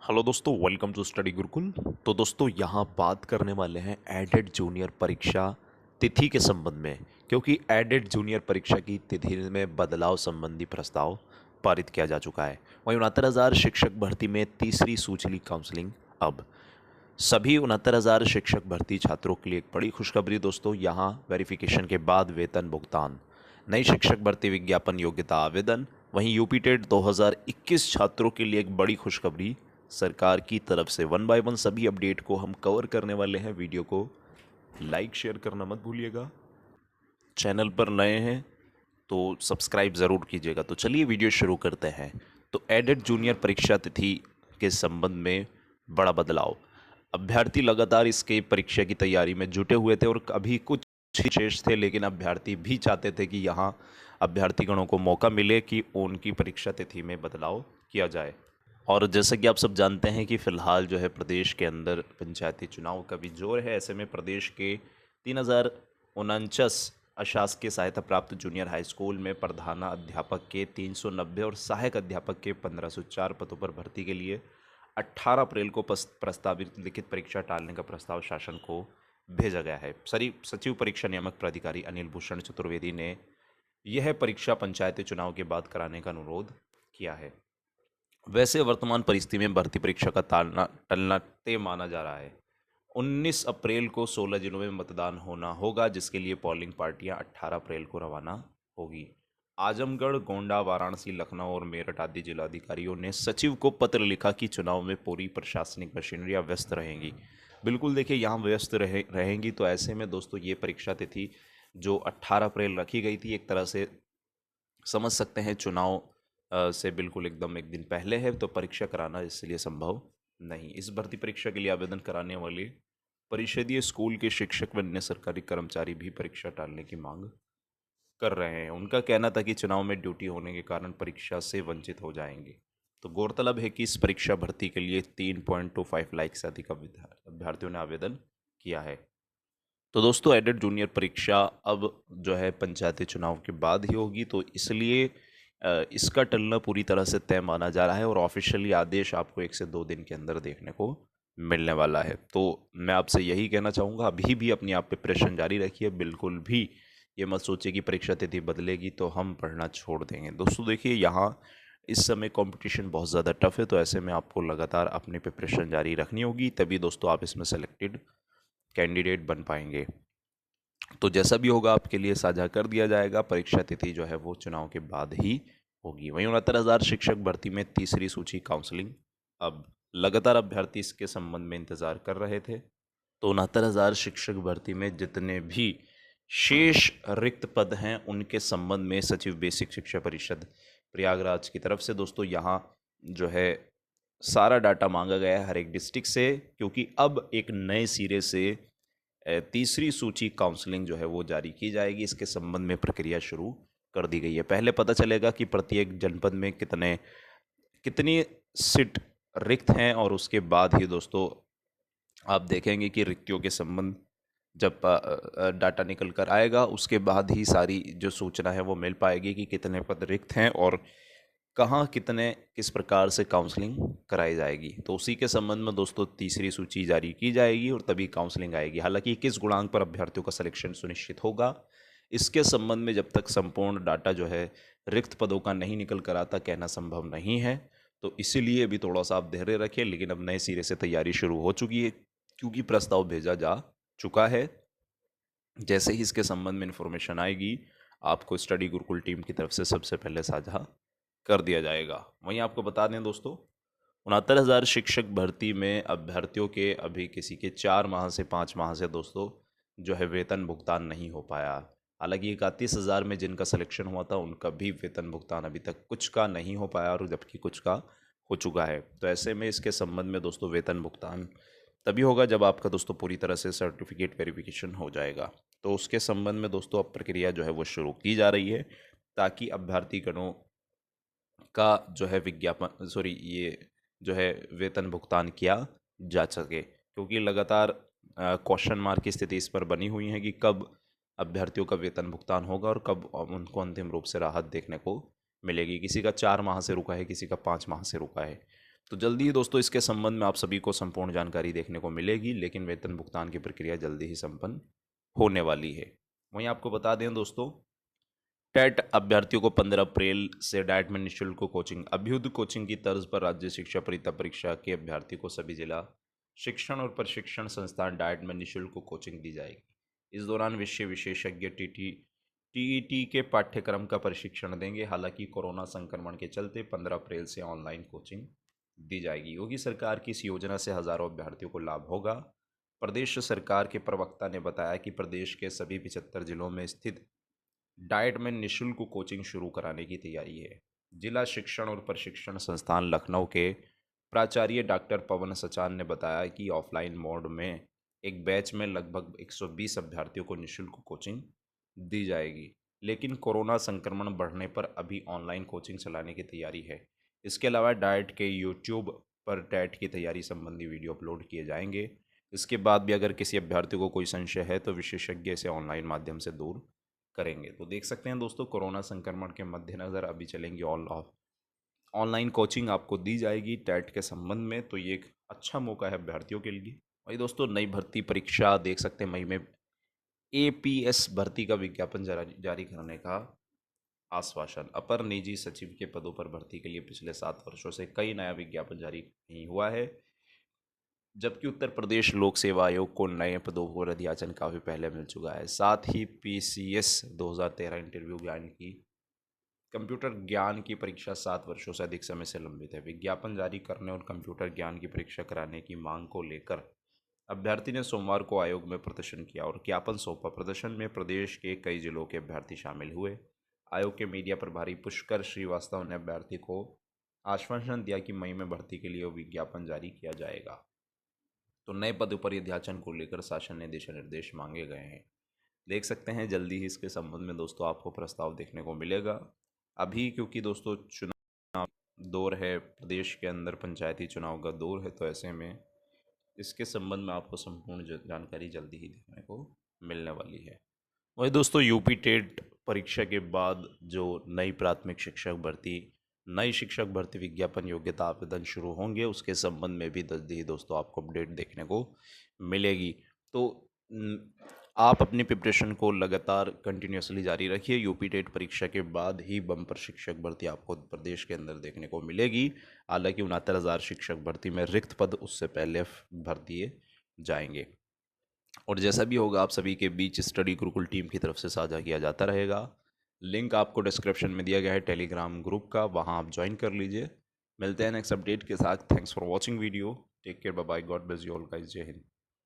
Hello दोस्तों, welcome to study Gurukul. तो दोस्तों यहाँ बात करने वाले हैं एडेड जूनियर परीक्षा तिथि के संबंध में, क्योंकि एडेड जूनियर परीक्षा की तिथि में बदलाव संबंधी प्रस्ताव पारित किया जा चुका है। वहीं 69,000 शिक्षक भर्ती में तीसरी सूचली काउंसलिंग अब सभी 69,000 शिक्षक भर्ती छात्रों के लिए एक बड़ी खुशखबरी दोस्तों। यहाँ वेरिफिकेशन के बाद वेतन भुगतान, नई शिक्षक भर्ती विज्ञापन, योग्यता आवेदन। वहीं यूपी टेट 2021 छात्रों के लिए एक बड़ी खुशखबरी सरकार की तरफ से। वन बाय वन सभी अपडेट को हम कवर करने वाले हैं। वीडियो को लाइक शेयर करना मत भूलिएगा। चैनल पर नए हैं तो सब्सक्राइब ज़रूर कीजिएगा। तो चलिए वीडियो शुरू करते हैं। तो एडेड जूनियर परीक्षा तिथि के संबंध में बड़ा बदलाव। अभ्यर्थी लगातार इसके परीक्षा की तैयारी में जुटे हुए थे और अभी कुछ ही शेष थे, लेकिन अभ्यर्थी भी चाहते थे कि यहाँ अभ्यर्थीगणों को मौका मिले कि उनकी परीक्षा तिथि में बदलाव किया जाए। और जैसा कि आप सब जानते हैं कि फ़िलहाल जो है प्रदेश के अंदर पंचायती चुनाव का भी जोर है। ऐसे में प्रदेश के 3,049 अशासकीय सहायता प्राप्त जूनियर हाई स्कूल में प्रधानाध्यापक के 390 और सहायक अध्यापक के 1504 पदों पर भर्ती के लिए 18 अप्रैल को प्रस्तावित लिखित परीक्षा टालने का प्रस्ताव शासन को भेजा गया है। सचिव परीक्षा नियामक प्राधिकारी अनिल भूषण चतुर्वेदी ने यह परीक्षा पंचायती चुनाव के बाद कराने का अनुरोध किया है। वैसे वर्तमान परिस्थिति में भर्ती परीक्षा का टलना तय माना जा रहा है। 19 अप्रैल को 16 जिलों में मतदान होना होगा, जिसके लिए पोलिंग पार्टियां 18 अप्रैल को रवाना होगी। आजमगढ़, गोंडा, वाराणसी, लखनऊ और मेरठ आदि जिलाधिकारियों ने सचिव को पत्र लिखा कि चुनाव में पूरी प्रशासनिक मशीनरियां व्यस्त रहेंगी। बिल्कुल देखिए, यहाँ व्यस्त रहेंगी। तो ऐसे में दोस्तों ये परीक्षा तिथि जो 18 अप्रैल रखी गई थी, एक तरह से समझ सकते हैं चुनाव से बिल्कुल एकदम एक दिन पहले है, तो परीक्षा कराना इसलिए संभव नहीं। इस भर्ती परीक्षा के लिए आवेदन कराने वाले परिषदीय स्कूल के शिक्षक व अन्य सरकारी कर्मचारी भी परीक्षा टालने की मांग कर रहे हैं। उनका कहना था कि चुनाव में ड्यूटी होने के कारण परीक्षा से वंचित हो जाएंगे। तो गौरतलब है कि इस परीक्षा भर्ती के लिए 3.25 लाख से अधिक अभ्यर्थियों ने आवेदन किया है। तो दोस्तों एडेड जूनियर परीक्षा अब जो है पंचायती चुनाव के बाद ही होगी, तो इसलिए इसका टलना पूरी तरह से तय माना जा रहा है और ऑफिशियली आदेश आपको 1 से 2 दिन के अंदर देखने को मिलने वाला है। तो मैं आपसे यही कहना चाहूँगा, अभी भी अपनी आप प्रिपरेशन जारी रखिए। बिल्कुल भी ये मत सोचिए कि परीक्षा तिथि बदलेगी तो हम पढ़ना छोड़ देंगे। दोस्तों देखिए, यहाँ इस समय कंपटीशन बहुत ज़्यादा टफ है, तो ऐसे में आपको लगातार अपनी प्रिपरेशन जारी रखनी होगी, तभी दोस्तों आप इसमें सेलेक्टेड कैंडिडेट बन पाएंगे। तो जैसा भी होगा आपके लिए साझा कर दिया जाएगा। परीक्षा तिथि जो है वो चुनाव के बाद ही होगी। वहीं 69,000 शिक्षक भर्ती में तीसरी सूची काउंसलिंग अब लगातार अभ्यर्थी इसके संबंध में इंतजार कर रहे थे। तो 69,000 शिक्षक भर्ती में जितने भी शेष रिक्त पद हैं उनके संबंध में सचिव बेसिक शिक्षा परिषद प्रयागराज की तरफ से दोस्तों यहाँ जो है सारा डाटा मांगा गया है हर एक डिस्ट्रिक्ट से, क्योंकि अब एक नए सिरे से तीसरी सूची काउंसलिंग जो है वो जारी की जाएगी। इसके संबंध में प्रक्रिया शुरू कर दी गई है। पहले पता चलेगा कि प्रत्येक जनपद में कितनी सीट रिक्त हैं, और उसके बाद ही दोस्तों आप देखेंगे कि रिक्तियों के संबंध जब डाटा निकल कर आएगा, उसके बाद ही सारी जो सूचना है वो मिल पाएगी कि कितने पद रिक्त हैं और कहाँ किस प्रकार से काउंसलिंग कराई जाएगी। तो उसी के संबंध में दोस्तों तीसरी सूची जारी की जाएगी और तभी काउंसलिंग आएगी। हालांकि किस गुणांक पर अभ्यर्थियों का सिलेक्शन सुनिश्चित होगा, इसके संबंध में जब तक संपूर्ण डाटा जो है रिक्त पदों का नहीं निकल कर आता, कहना संभव नहीं है। तो इसीलिए अभी थोड़ा सा आप धैर्य रखें, लेकिन अब नए सिरे से तैयारी शुरू हो चुकी है, क्योंकि प्रस्ताव भेजा जा चुका है। जैसे ही इसके संबंध में इन्फॉर्मेशन आएगी, आपको स्टडी गुरुकुल टीम की तरफ से सबसे पहले साझा कर दिया जाएगा। वहीं आपको बता दें दोस्तों, 69,000 शिक्षक भर्ती में अभ्यर्थियों के अभी किसी के 4 माह से 5 माह से दोस्तों जो है वेतन भुगतान नहीं हो पाया। हालांकि 31,000 में जिनका सिलेक्शन हुआ था उनका भी वेतन भुगतान अभी तक कुछ का नहीं हो पाया, और जबकि कुछ का हो चुका है। तो ऐसे में इसके संबंध में दोस्तों वेतन भुगतान तभी होगा जब आपका दोस्तों पूरी तरह से सर्टिफिकेट वेरिफिकेशन हो जाएगा। तो उसके संबंध में दोस्तों अब प्रक्रिया जो है वो शुरू की जा रही है, ताकि अभ्यर्थीगणों का जो है ये जो है वेतन भुगतान किया जा सके, क्योंकि लगातार क्वेश्चन मार्क की स्थिति इस पर बनी हुई है कि कब अभ्यर्थियों का वेतन भुगतान होगा और कब उनको अंतिम रूप से राहत देखने को मिलेगी। किसी का 4 माह से रुका है, किसी का 5 माह से रुका है। तो जल्दी ही दोस्तों इसके संबंध में आप सभी को संपूर्ण जानकारी देखने को मिलेगी, लेकिन वेतन भुगतान की प्रक्रिया जल्दी ही संपन्न होने वाली है। वहीं आपको बता दें दोस्तों, टेट अभ्यर्थियों को 15 अप्रैल से डाइट में निःशुल्क कोचिंग। अभ्युदय कोचिंग की तर्ज पर राज्य शिक्षा परिता परीक्षा के अभ्यर्थी को सभी जिला शिक्षण और प्रशिक्षण संस्थान डाइट में निःशुल्क कोचिंग दी जाएगी। इस दौरान विषय विशेषज्ञ टीईटी के पाठ्यक्रम का प्रशिक्षण देंगे। हालांकि कोरोना संक्रमण के चलते 15 अप्रैल से ऑनलाइन कोचिंग दी जाएगी। योगी सरकार की इस योजना से हजारों अभ्यर्थियों को लाभ होगा। प्रदेश सरकार के प्रवक्ता ने बताया कि प्रदेश के सभी 75 जिलों में स्थित डाइट में निःशुल्क कोचिंग शुरू कराने की तैयारी है। जिला शिक्षण और प्रशिक्षण संस्थान लखनऊ के प्राचार्य डॉक्टर पवन सचान ने बताया कि ऑफलाइन मोड में एक बैच में लगभग 120 अभ्यर्थियों को निःशुल्क कोचिंग दी जाएगी, लेकिन कोरोना संक्रमण बढ़ने पर अभी ऑनलाइन कोचिंग चलाने की तैयारी है। इसके अलावा डाइट के यूट्यूब पर टेट की तैयारी संबंधी वीडियो अपलोड किए जाएंगे। इसके बाद भी अगर किसी अभ्यर्थी को कोई संशय है तो विशेषज्ञ से ऑनलाइन माध्यम से दूर करेंगे। तो देख सकते हैं दोस्तों, कोरोना संक्रमण के मद्देनज़र अभी चलेंगी ऑनलाइन कोचिंग आपको दी जाएगी टेट के संबंध में। तो ये एक अच्छा मौका है अभ्यर्थियों के लिए। वही दोस्तों, नई भर्ती परीक्षा देख सकते हैं, मई में एपीएस भर्ती का विज्ञापन जारी करने का आश्वासन। अपर निजी सचिव के पदों पर भर्ती के लिए पिछले 7 वर्षों से कई नया विज्ञापन जारी नहीं हुआ है, जबकि उत्तर प्रदेश लोक सेवा आयोग को नए पदों पर अध्याचन काफ़ी पहले मिल चुका है। साथ ही पीसीएस 2013 इंटरव्यू कंप्यूटर ज्ञान की परीक्षा 7 वर्षों से अधिक समय से लंबित है। विज्ञापन जारी करने और कंप्यूटर ज्ञान की परीक्षा कराने की मांग को लेकर अभ्यर्थी ने सोमवार को आयोग में प्रदर्शन किया और ज्ञापन सौंपा। प्रदर्शन में प्रदेश के कई जिलों के अभ्यर्थी शामिल हुए। आयोग के मीडिया प्रभारी पुष्कर श्रीवास्तव ने अभ्यर्थी को आश्वासन दिया कि मई में भर्ती के लिए विज्ञापन जारी किया जाएगा। तो नए पदों पर अध्याचन को लेकर शासन ने दिशा निर्देश मांगे गए हैं। देख सकते हैं जल्दी ही इसके संबंध में दोस्तों आपको प्रस्ताव देखने को मिलेगा। अभी क्योंकि दोस्तों चुनाव दौर है, प्रदेश के अंदर पंचायती चुनाव का दौर है, तो ऐसे में इसके संबंध में आपको संपूर्ण जानकारी जल्दी ही देखने को मिलने वाली है। वही दोस्तों, यूपी टेट परीक्षा के बाद जो नई शिक्षक भर्ती विज्ञापन योग्यता आवेदन शुरू होंगे, उसके संबंध में भी जल्दी ही दोस्तों आपको अपडेट देखने को मिलेगी। तो आप अपनी प्रिपरेशन को लगातार कंटिन्यूसली जारी रखिए। यूपी टेट परीक्षा के बाद ही बम्पर शिक्षक भर्ती आपको प्रदेश के अंदर देखने को मिलेगी। हालांकि 69,000 शिक्षक भर्ती में रिक्त पद उससे पहले भर दिए जाएंगे। और जैसा भी होगा आप सभी के बीच स्टडी गुरुकुल टीम की तरफ से साझा किया जाता रहेगा। लिंक आपको डिस्क्रिप्शन में दिया गया है टेलीग्राम ग्रुप का, वहाँ आप ज्वाइन कर लीजिए। मिलते हैं नेक्स्ट अपडेट के साथ। Thanks for watching video. Take care, bye bye, God bless you all guys, जय हिंद।